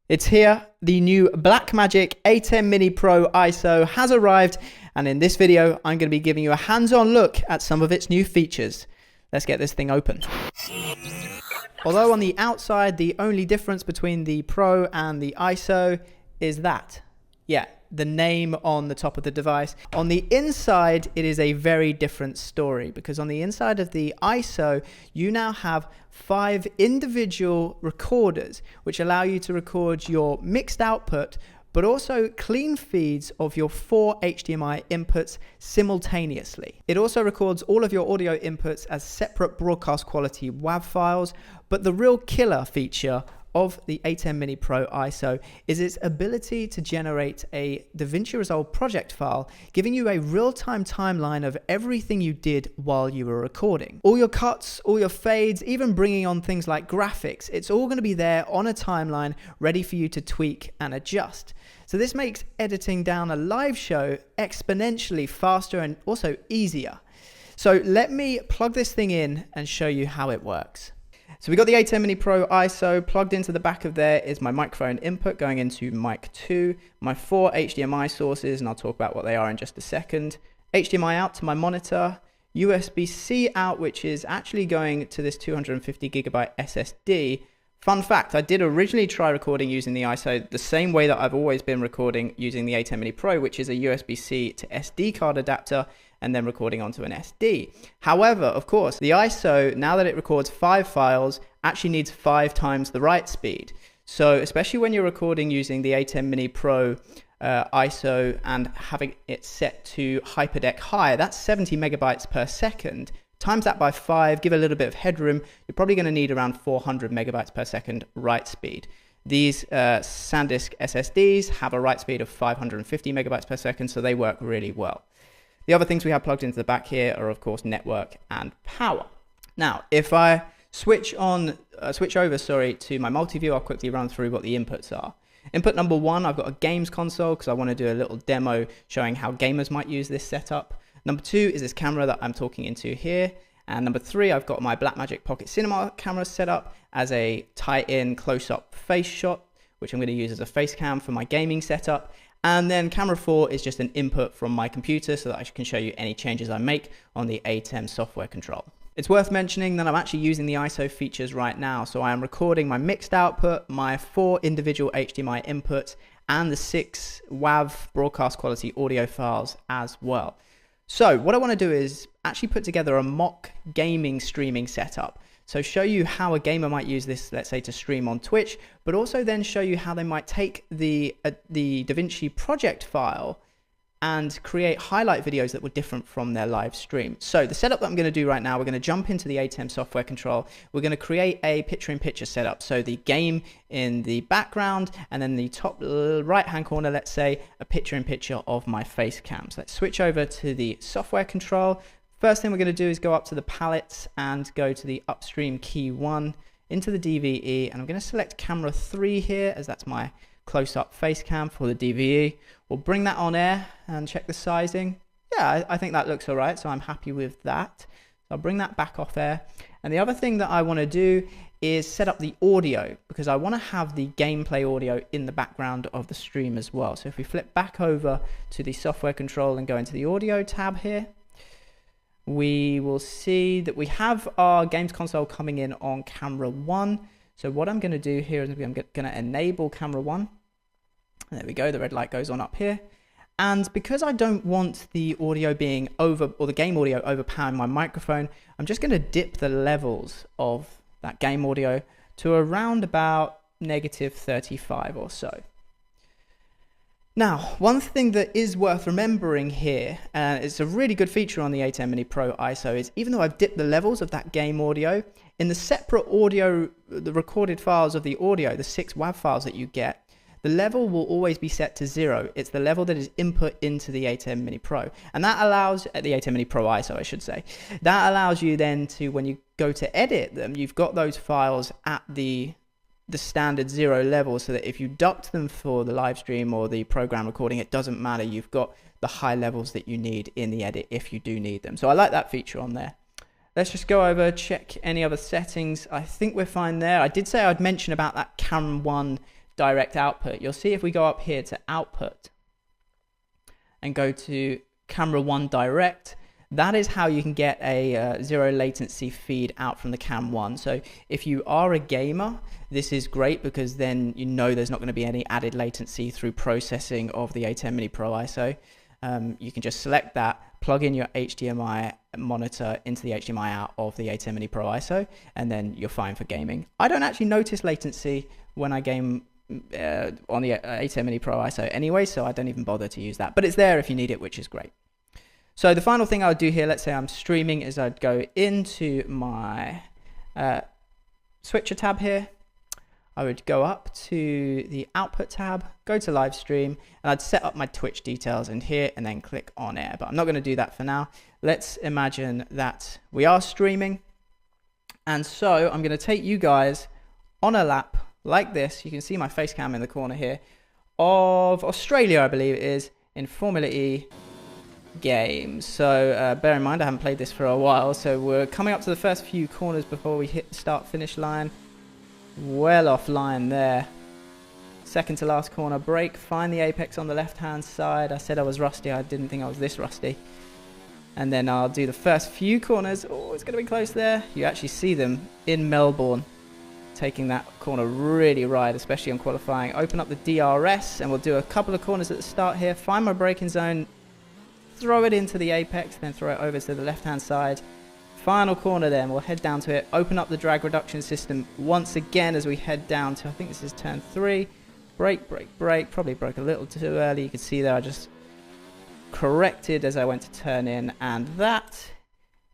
It's here, the new Blackmagic ATEM Mini Pro ISO has arrived, and in this video I'm going to be giving you a hands-on look at some of its new features. Let's get this thing open. Although on the outside the only difference between the Pro and the ISO is that, the name on the top of the device. On the inside, it is a very different story, because on the inside of the ISO, you now have 5 individual recorders, which allow you to record your mixed output, but also clean feeds of your 4 HDMI inputs simultaneously. It also records all of your audio inputs as separate broadcast quality WAV files, but the real killer feature of the ATEM Mini Pro ISO is its ability to generate a DaVinci Resolve project file, giving you a real-time timeline of everything you did while you were recording. All your cuts, all your fades, even bringing on things like graphics, it's all going to be there on a timeline ready for you to tweak and adjust. So this makes editing down a live show exponentially faster and also easier. So let me plug this thing in and show you how it works. So we got the ATEM Mini Pro ISO plugged into the back of there is my microphone input going into mic 2, my 4 HDMI sources, and I'll talk about what they are in just a second, HDMI out to my monitor, USB-C out, which is actually going to this 250GB SSD. Fun fact, I did originally try recording using the ISO the same way that I've always been recording using the ATEM Mini Pro, which is a USB-C to SD card adapter, and then recording onto an SD. However, of course, the ISO, now that it records 5 files, actually needs 5 times the write speed. So especially when you're recording using the ATEM Mini Pro ISO and having it set to hyperdeck high, that's 70 megabytes per second. Times that by 5, give a little bit of headroom, you're probably going to need around 400 megabytes per second write speed. These SanDisk SSDs have a write speed of 550 megabytes per second, so they work really well. The other things we have plugged into the back here are, of course, network and power. Now, if I switch over to my multi-view, I'll quickly run through what the inputs are. Input number 1, I've got a games console because I want to do a little demo showing how gamers might use this setup. Number 2 is this camera that I'm talking into here. And number 3, I've got my Blackmagic Pocket Cinema camera set up as a tie-in close-up face shot, which I'm going to use as a face cam for my gaming setup. And then camera 4 is just an input from my computer so that I can show you any changes I make on the ATEM software control. It's worth mentioning that I'm actually using the ISO features right now. So I am recording my mixed output, my 4 individual HDMI inputs, and the 6 WAV broadcast quality audio files as well. So what I want to do is actually put together a mock gaming streaming setup. So show you how a gamer might use this, let's say, to stream on Twitch, but also then show you how they might take the DaVinci project file and create highlight videos that were different from their live stream. So the setup that I'm going to do right now, we're going to jump into the ATEM software control. We're going to create a picture-in-picture setup. So the game in the background, and then the top right-hand corner, let's say, a picture-in-picture of my face cam. So let's switch over to the software control. First thing we're going to do is go up to the palette and go to the upstream key 1 into the DVE, and I'm going to select camera 3 here as that's my close-up face cam for the DVE. We'll bring that on air and check the sizing. Yeah, I think that looks all right, so I'm happy with that. So I'll bring that back off air. And the other thing that I want to do is set up the audio, because I want to have the gameplay audio in the background of the stream as well. So if we flip back over to the software control and go into the audio tab here, we will see that we have our games console coming in on camera 1. So what I'm going to do here is I'm going to enable camera 1. There we go, the red light goes on up here. And because I don't want the audio being over, or the game audio overpowering my microphone, I'm just going to dip the levels of that game audio to around about -35 or so. Now, one thing that is worth remembering here, and it's a really good feature on the ATEM Mini Pro ISO, is even though I've dipped the levels of that game audio, in the separate audio, the recorded files of the audio, the 6 WAV files that you get, the level will always be set to 0. It's the level that is input into the ATEM Mini Pro. And that allows, the ATEM Mini Pro ISO I should say, that allows you then to, when you go to edit them, you've got those files at the standard 0 level, so that if you duct them for the live stream or the program recording, it doesn't matter. You've got the high levels that you need in the edit if you do need them. So I like that feature on there. Let's just go over, check any other settings. I think we're fine there. I did say I'd mention about that Cam 1 direct output, you'll see if we go up here to output and go to camera 1 direct, that is how you can get a zero latency feed out from the cam 1. So if you are a gamer, this is great because then you know there's not going to be any added latency through processing of the ATEM Mini Pro ISO. You can just select that, plug in your HDMI monitor into the HDMI out of the ATEM Mini Pro ISO, and then you're fine for gaming. I don't actually notice latency when I game on the ATEM Mini Pro ISO anyway, so I don't even bother to use that. But it's there if you need it, which is great. So the final thing I would do here, let's say I'm streaming, is I'd go into my switcher tab here. I would go up to the output tab, go to live stream, and I'd set up my Twitch details in here and then click on air. But I'm not going to do that for now. Let's imagine that we are streaming. And so I'm going to take you guys on a lap like this. You can see my face cam in the corner here of Australia, I believe it is, in Formula E games. So bear in mind I haven't played this for a while, so we're coming up to the first few corners before we hit the start finish line. Well offline there. Second to last corner, brake, find the apex on the left hand side. I said I was rusty, I didn't think I was this rusty. And then I'll do the first few corners. Oh, it's going to be close there. You actually see them in Melbourne taking that corner really right, especially on qualifying. Open up the DRS and we'll do a couple of corners at the start here. Find my braking zone, throw it into the apex, then throw it over to the left hand side. Final corner then, we'll head down to it, open up the drag reduction system once again as we head down to, I think this is turn 3. Brake, brake, brake, probably broke a little too early. You can see there I just corrected as I went to turn in, and that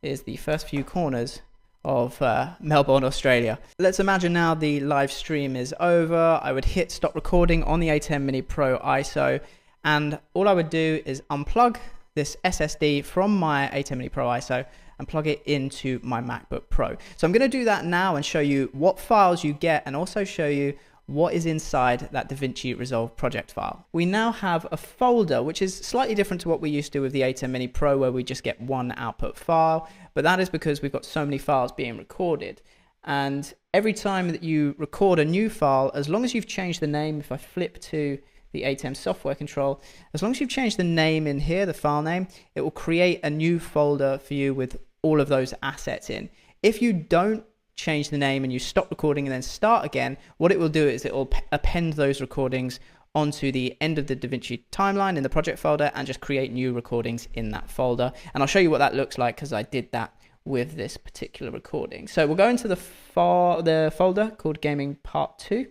is the first few corners of Melbourne, Australia. Let's imagine now the live stream is over. I would hit stop recording on the ATEM Mini Pro ISO, and all I would do is unplug this SSD from my ATEM Mini Pro ISO and plug it into my MacBook Pro. So I'm going to do that now and show you what files you get and also show you what is inside that DaVinci Resolve project file. We now have a folder which is slightly different to what we used to with the ATEM Mini Pro, where we just get one output file, but that is because we've got so many files being recorded. And every time that you record a new file, as long as you've changed the name, if I flip to the ATEM software control, as long as you've changed the name in here, the file name, it will create a new folder for you with all of those assets in. If you don't change the name and you stop recording and then start again, what it will do is it will append those recordings onto the end of the DaVinci timeline in the project folder and just create new recordings in that folder. And I'll show you what that looks like because I did that with this particular recording. So we'll go into the folder called Gaming Part 2.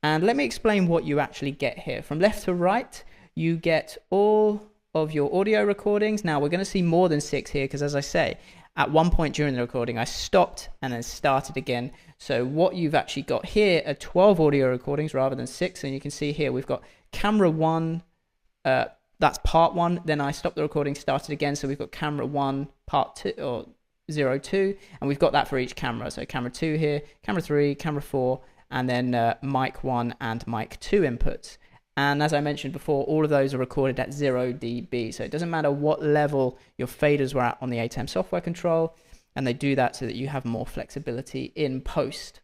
And let me explain what you actually get here. From left to right, you get all of your audio recordings. Now we're going to see more than 6 here because, as I say, at one point during the recording I stopped and then started again. So what you've actually got here are 12 audio recordings rather than 6, and you can see here we've got camera 1, that's part 1, then I stopped the recording, started again, so we've got camera 1 part 2 or 02, and we've got that for each camera. So camera 2 here, camera 3, camera 4, and then mic 1 and mic 2 inputs. And as I mentioned before, all of those are recorded at 0 dB. So it doesn't matter what level your faders were at on the ATEM software control, and they do that so that you have more flexibility in post.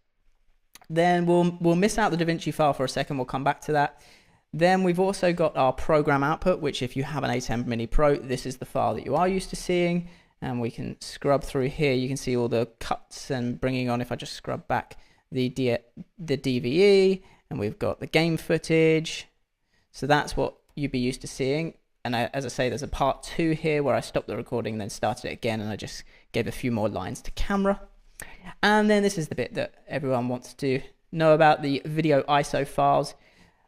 Then we'll miss out the DaVinci file for a second, we'll come back to that. Then we've also got our program output, which if you have an ATEM Mini Pro, this is the file that you are used to seeing. And we can scrub through here, you can see all the cuts and bringing on, if I just scrub back, the DVE, and we've got the game footage. So that's what you'd be used to seeing. And as I say, there's a part 2 here where I stopped the recording and then started it again, and I just gave a few more lines to camera. And then this is the bit that everyone wants to know about, the video ISO files.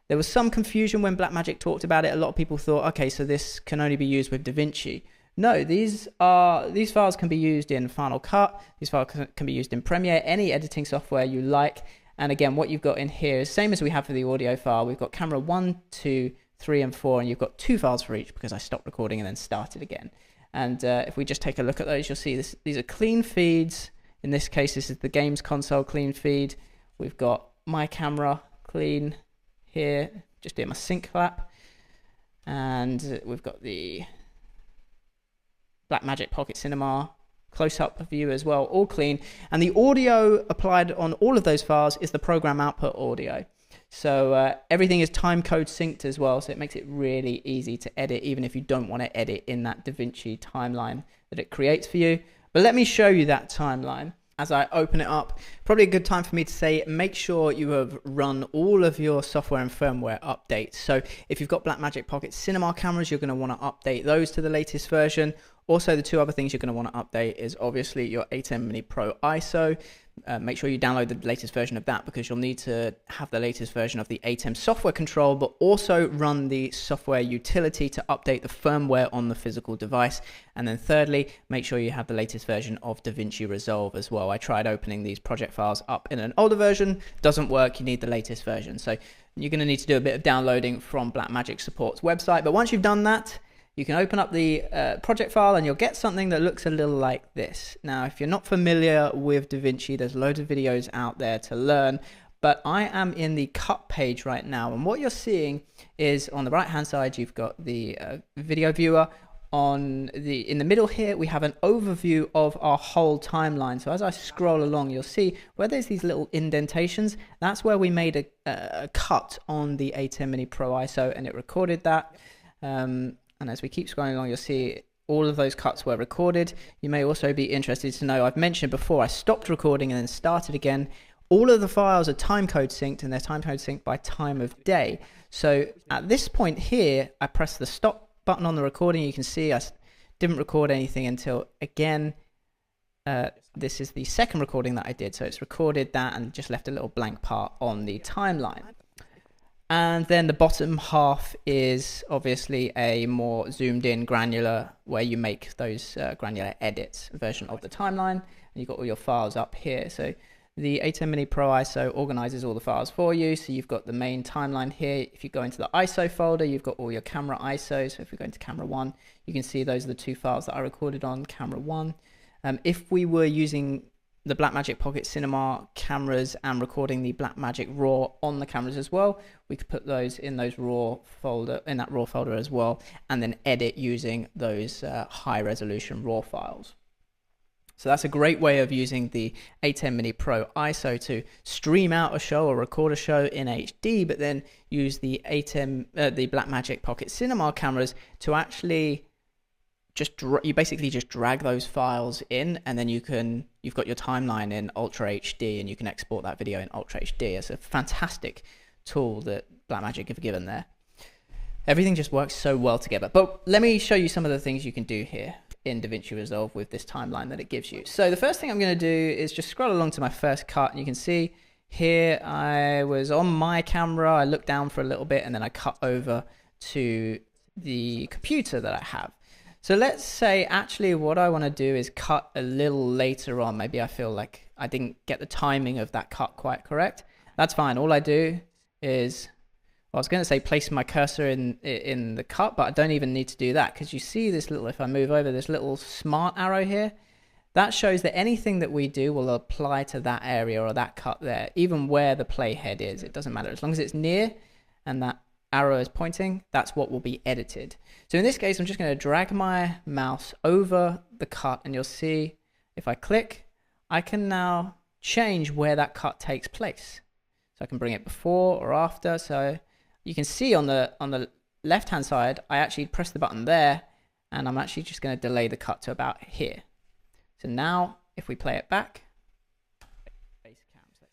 There was some confusion when Blackmagic talked about it. A lot of people thought, okay, so this can only be used with DaVinci. No, these files can be used in Final Cut. These files can be used in Premiere, any editing software you like. And again, what you've got in here is same as we have for the audio file. We've got camera 1, 2, 3, and 4, and you've got 2 files for each because I stopped recording and then started again. And if we just take a look at those, you'll see these are clean feeds. In this case, this is the games console clean feed. We've got my camera clean here, just doing my sync clap. And we've got the Blackmagic Pocket Cinema close-up view as well, all clean. And the audio applied on all of those files is the program output audio. So everything is timecode synced as well, so it makes it really easy to edit, even if you don't want to edit in that DaVinci timeline that it creates for you. But let me show you that timeline. As I open it up, probably a good time for me to say, make sure you have run all of your software and firmware updates. So if you've got Blackmagic Pocket Cinema cameras, you're going to want to update those to the latest version. Also, the two other things you're going to want to update is obviously your ATEM Mini Pro ISO. Make sure you download the latest version of that, because you'll need to have the latest version of the ATEM software control, but also run the software utility to update the firmware on the physical device. And then thirdly, make sure you have the latest version of DaVinci Resolve as well. I tried opening these project files up in an older version, doesn't work, you need the latest version. So you're going to need to do a bit of downloading from Blackmagic Support's website, but once you've done that, you can open up the project file and you'll get something that looks a little like this. Now, if you're not familiar with DaVinci, there's loads of videos out there to learn, but I am in the cut page right now. And what you're seeing is on the right hand side, you've got the video viewer. In the middle here, we have an overview of our whole timeline. So as I scroll along, you'll see where there's these little indentations. That's where we made a cut on the ATEM Mini Pro ISO, and it recorded that. And as we keep scrolling along, you'll see all of those cuts were recorded. You may also be interested to know, I've mentioned before, I stopped recording and then started again. All of the files are timecode synced, and they're timecode synced by time of day. So at this point here, I press the stop button on the recording. You can see I didn't record anything until, again, this is the second recording that I did. So it's recorded that and just left a little blank part on the timeline. And then the bottom half is obviously a more zoomed in granular, where you make those granular edits version of the timeline. And you've got all your files up here. So the ATEM Mini Pro ISO organizes all the files for you. So you've got the main timeline here. If you go into the ISO folder, you've got all your camera ISOs. So if we go into camera 1, you can see those are the two files that I recorded on camera 1. If we were using the Blackmagic Pocket Cinema cameras and recording the Blackmagic RAW on the cameras as well, we could put those in those RAW folder, in that RAW folder as well, and then edit using those high resolution RAW files. So that's a great way of using the ATEM Mini Pro ISO to stream out a show or record a show in HD, but then use the the Blackmagic Pocket Cinema cameras to actually you basically just drag those files in, and then you've got your timeline in Ultra HD, and you can export that video in Ultra HD. It's a fantastic tool that Blackmagic have given there. Everything just works so well together. But let me show you some of the things you can do here in DaVinci Resolve with this timeline that it gives you. So the first thing I'm going to do is just scroll along to my first cut, and you can see here I was on my camera, I looked down for a little bit, and then I cut over to the computer that I have. So let's say actually what I want to do is cut a little later on. Maybe I feel like I didn't get the timing of that cut quite correct. That's fine. All I do is, well, I was going to say place my cursor in the cut, but I don't even need to do that, because you see this little, if I move over, this little smart arrow here, that shows that anything that we do will apply to that area or that cut there, even where the playhead is. It doesn't matter. As long as it's near and that arrow is pointing, that's what will be edited. So in this case, I'm just going to drag my mouse over the cut, and you'll see if I click, I can now change where that cut takes place. So I can bring it before or after. So you can see on the left hand side, I actually press the button there, and I'm actually just going to delay the cut to about here. So now if we play it back,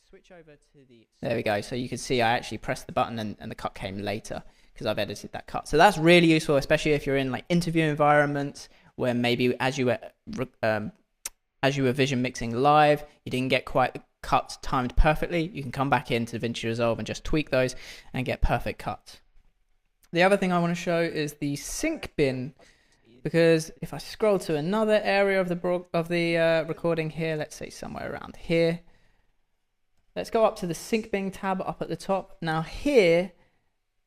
switch over to the, there we go. So you can see I actually pressed the button and the cut came later, because I've edited that cut. So that's really useful, especially if you're in like interview environments where maybe as you were vision mixing live, you didn't get quite the cuts timed perfectly. You can come back into DaVinci Resolve and just tweak those and get perfect cuts. The other thing I want to show is the sync bin, because if I scroll to another area of the recording here, let's say somewhere around here, let's go up to the Sync Bin tab up at the top. Now here,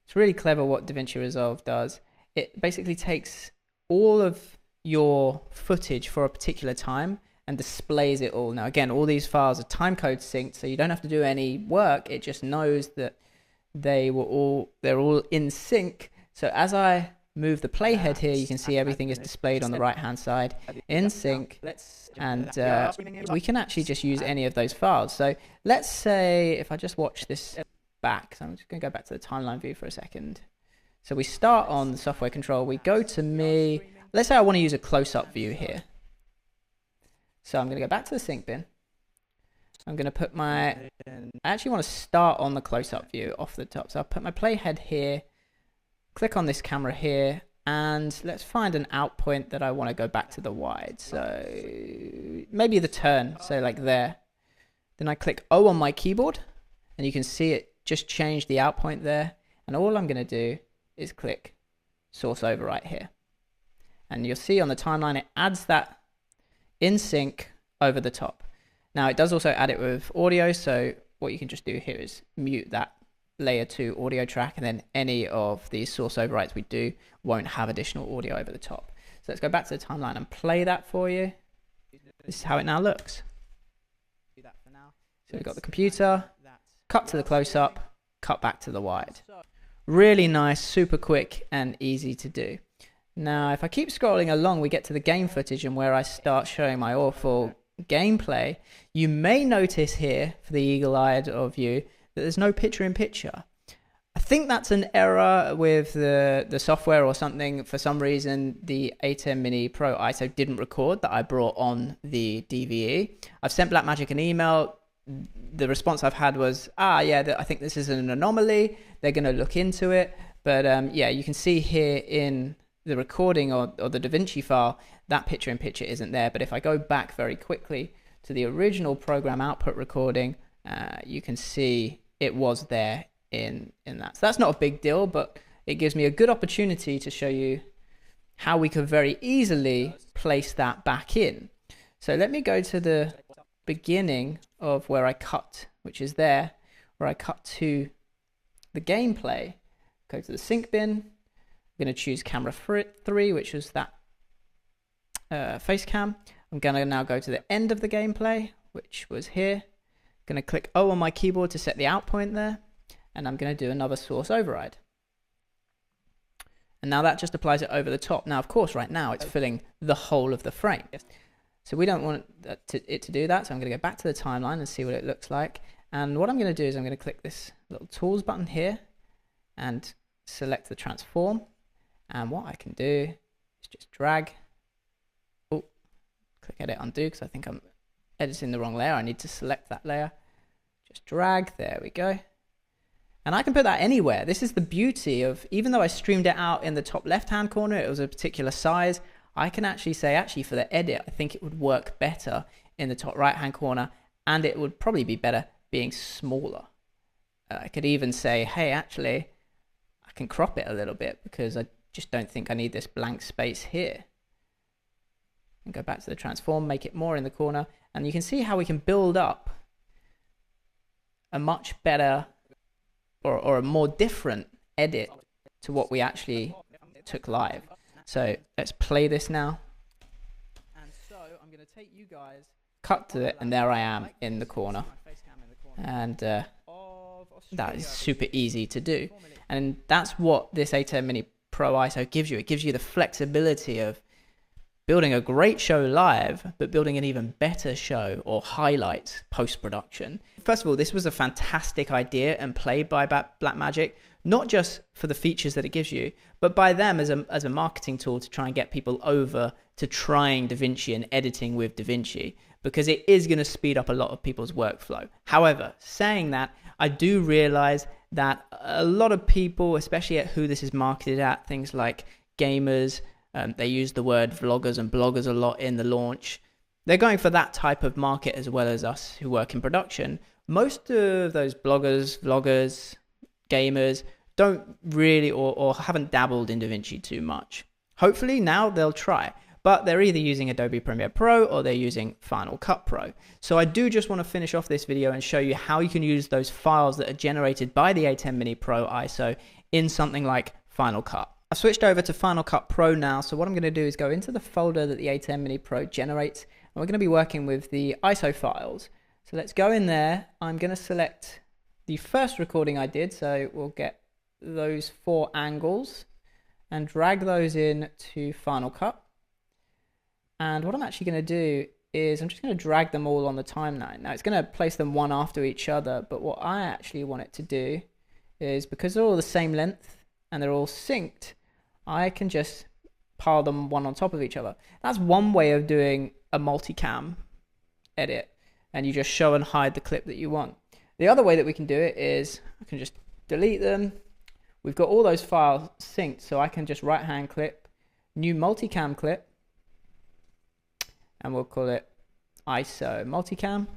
it's really clever what DaVinci Resolve does. It basically takes all of your footage for a particular time and displays it all. Now again, all these files are timecode synced, so you don't have to do any work. It just knows that they're all in sync. So as I move the playhead here, you can see everything is displayed on the right hand side in sync, and we can actually just use any of those files. So let's say if I just watch this back. So I'm just going to go back to the timeline view for a second. So we start on the software control. We go to me. Let's say I want to use a close-up view here. So I'm going to go back to the sync bin. I'm going to put I actually want to start on the close-up view off the top. So I'll put my playhead here, click on this camera here, and let's find an out point that I want to go back to the wide. So maybe the turn, so like there. Then I click O on my keyboard, and you can see it just changed the out point there. And all I'm going to do is click source override here. And you'll see on the timeline, it adds that in sync over the top. Now it does also add it with audio, so what you can just do here is mute that layer 2 audio track, and then any of these source overrides we do won't have additional audio over the top. So let's go back to the timeline and play that for you. This is how it now looks. So we've got the computer, cut to the close-up, cut back to the wide. Really nice, super quick and easy to do. Now if I keep scrolling along, we get to the game footage and where I start showing my awful gameplay. You may notice here, for the eagle-eyed of you, that there's no picture-in-picture. I think that's an error with the software or something. For some reason, the ATEM Mini Pro ISO didn't record that I brought on the DVE. I've sent Blackmagic an email. The response I've had was, yeah, I think this is an anomaly. They're going to look into it. But yeah, you can see here in the recording or the DaVinci file, that picture-in-picture isn't there. But if I go back very quickly to the original program output recording, you can see it was there in that. So that's not a big deal, but it gives me a good opportunity to show you how we could very easily place that back in. So let me go to the beginning of where I cut, which is there, where I cut to the gameplay. Go to the sync bin. I'm going to choose camera 3, which was that face cam. I'm going to now go to the end of the gameplay, which was here. Going to click O on my keyboard to set the out point there, and I'm going to do another source override. And now that just applies it over the top. Now, of course, right now it's filling the whole of the frame. So we don't want it to do that. So I'm going to go back to the timeline and see what it looks like. And what I'm going to do is I'm going to click this little tools button here and select the transform. And what I can do is just drag. Oh, click edit undo because I think I'm editing the wrong layer. I need to select that layer. Just drag. There we go. And I can put that anywhere. This is the beauty of, even though I streamed it out in the top left-hand corner, it was a particular size, I can actually say, actually for the edit, I think it would work better in the top right-hand corner, and it would probably be better being smaller. I could even say, hey, actually, I can crop it a little bit because I just don't think I need this blank space here. And go back to the transform, make it more in the corner, and you can see how we can build up a much better or a more different edit to what we actually took live. So let's play this now. And so I'm going to take you guys, cut to it, and there I am in the corner. And that is super easy to do. And that's what this ATEM Mini Pro ISO gives you. It gives you the flexibility of building a great show live, but building an even better show or highlights post-production. First of all, this was a fantastic idea and play by Blackmagic, not just for the features that it gives you, but by them as a marketing tool to try and get people over to trying DaVinci and editing with DaVinci, because it is going to speed up a lot of people's workflow. However, saying that, I do realize that a lot of people, especially at who this is marketed at, things like gamers, they use the word vloggers and bloggers a lot in the launch. They're going for that type of market as well as us who work in production. Most of those bloggers, vloggers, gamers don't really or haven't dabbled in DaVinci too much. Hopefully now they'll try, but they're either using Adobe Premiere Pro or they're using Final Cut Pro. So I do just want to finish off this video and show you how you can use those files that are generated by the ATEM Mini Pro ISO in something like Final Cut. I've switched over to Final Cut Pro now, so what I'm going to do is go into the folder that the ATEM Mini Pro generates, and we're going to be working with the ISO files. So let's go in there. I'm going to select the first recording I did, so we'll get those 4 angles and drag those in to Final Cut. And what I'm actually going to do is I'm just going to drag them all on the timeline. Now it's going to place them one after each other, but what I actually want it to do is because they're all the same length and they're all synced, I can just pile them one on top of each other. That's one way of doing a multicam edit, and you just show and hide the clip that you want. The other way that we can do it is I can just delete them. We've got all those files synced, so I can just right hand click, new multicam clip, and we'll call it ISO multicam.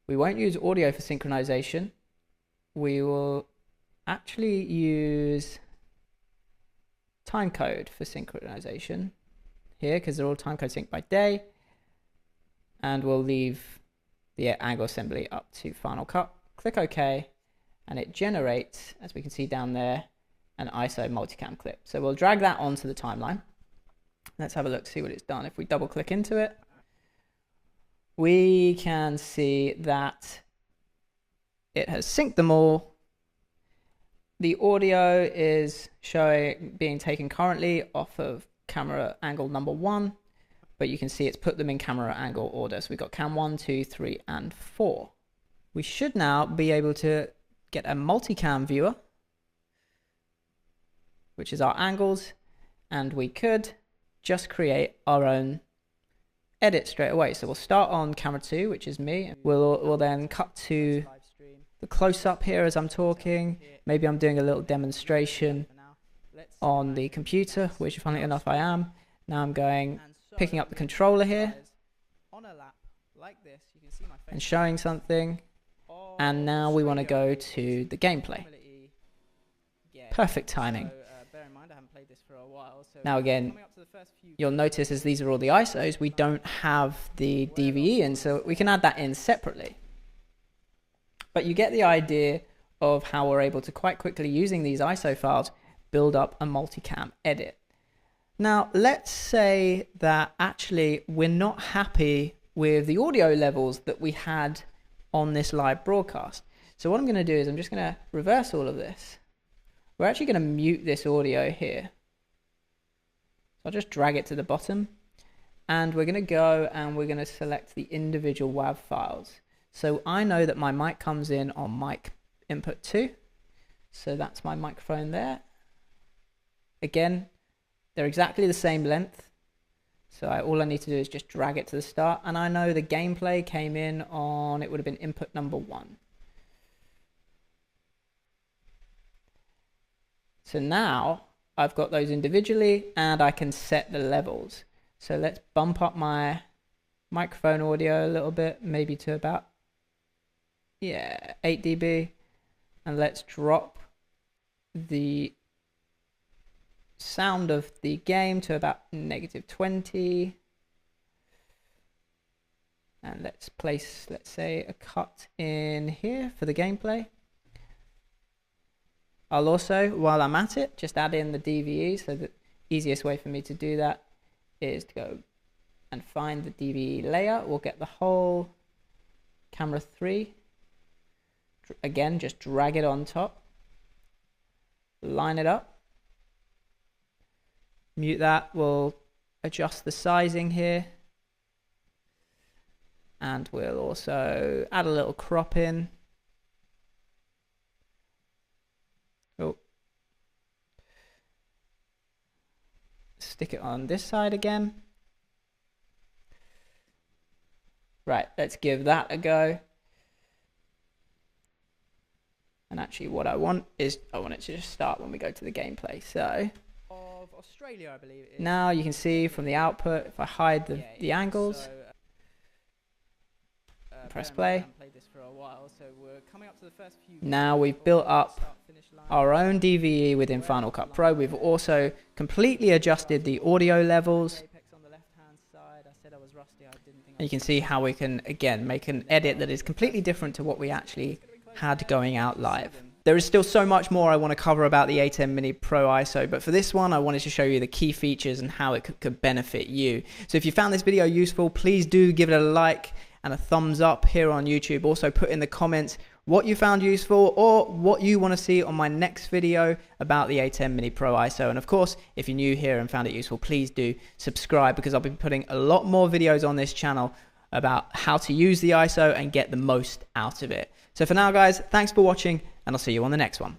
We won't use audio for synchronization. We will actually use timecode for synchronization here because they're all timecode synced by day. And we'll leave the angle assembly up to Final Cut. Click OK, and it generates, as we can see down there, an ISO multicam clip. So we'll drag that onto the timeline. Let's have a look, see what it's done. If we double click into it, we can see that it has synced them all. The audio is being taken currently off of camera angle number 1, but you can see it's put them in camera angle order. So we've got cam 1, 2, 3, and 4. We should now be able to get a multicam viewer, which is our angles, and we could just create our own edit straight away. So we'll start on camera 2, which is me. We'll then cut to the close-up here as I'm talking. Maybe I'm doing a little demonstration on the computer, which funnily enough I am. Now I'm picking up the controller here and showing something. And now we want to go to the gameplay. Perfect timing. Now again, you'll notice as these are all the ISOs, we don't have the DVE in, so we can add that in separately. But you get the idea of how we're able to quite quickly, using these ISO files, build up a multicam edit. Now, let's say that actually we're not happy with the audio levels that we had on this live broadcast. So what I'm going to do is I'm just going to reverse all of this. We're actually going to mute this audio here. So I'll just drag it to the bottom, and we're going to go and we're going to select the individual WAV files. So I know that my mic comes in on mic input 2. So that's my microphone there. Again, they're exactly the same length. So all I need to do is just drag it to the start. And I know the gameplay came in on, it would have been input number 1. So now I've got those individually and I can set the levels. So let's bump up my microphone audio a little bit, maybe to about 8 dB. And let's drop the sound of the game to about -20. And let's place, let's say, a cut in here for the gameplay. I'll also, while I'm at it, just add in the DVE. So the easiest way for me to do that is to go and find the DVE layer. We'll get the whole camera 3. Again, just drag it on top. Line it up. Mute that. We'll adjust the sizing here. And we'll also add a little crop in. Oh. Stick it on this side again. Right, let's give that a go. And actually what I want is, I want it to just start when we go to the gameplay. So of Australia, I believe it is. Now you can see from the output, if I hide the angles, press play. Now we've built up our own DVE within Final Cut Pro. We've also completely adjusted the audio levels. And you can see how we can, again, make an edit that is completely different to what we actually had going out live. There is still so much more I want to cover about the ATEM Mini Pro ISO, but for this one I wanted to show you the key features and how it could benefit you. So if you found this video useful, please do give it a like and a thumbs up here on YouTube. Also put in the comments what you found useful or what you want to see on my next video about the ATEM Mini Pro ISO. And of course, if you're new here and found it useful, please do subscribe, because I'll be putting a lot more videos on this channel about how to use the ISO and get the most out of it. So for now guys, thanks for watching and I'll see you on the next one.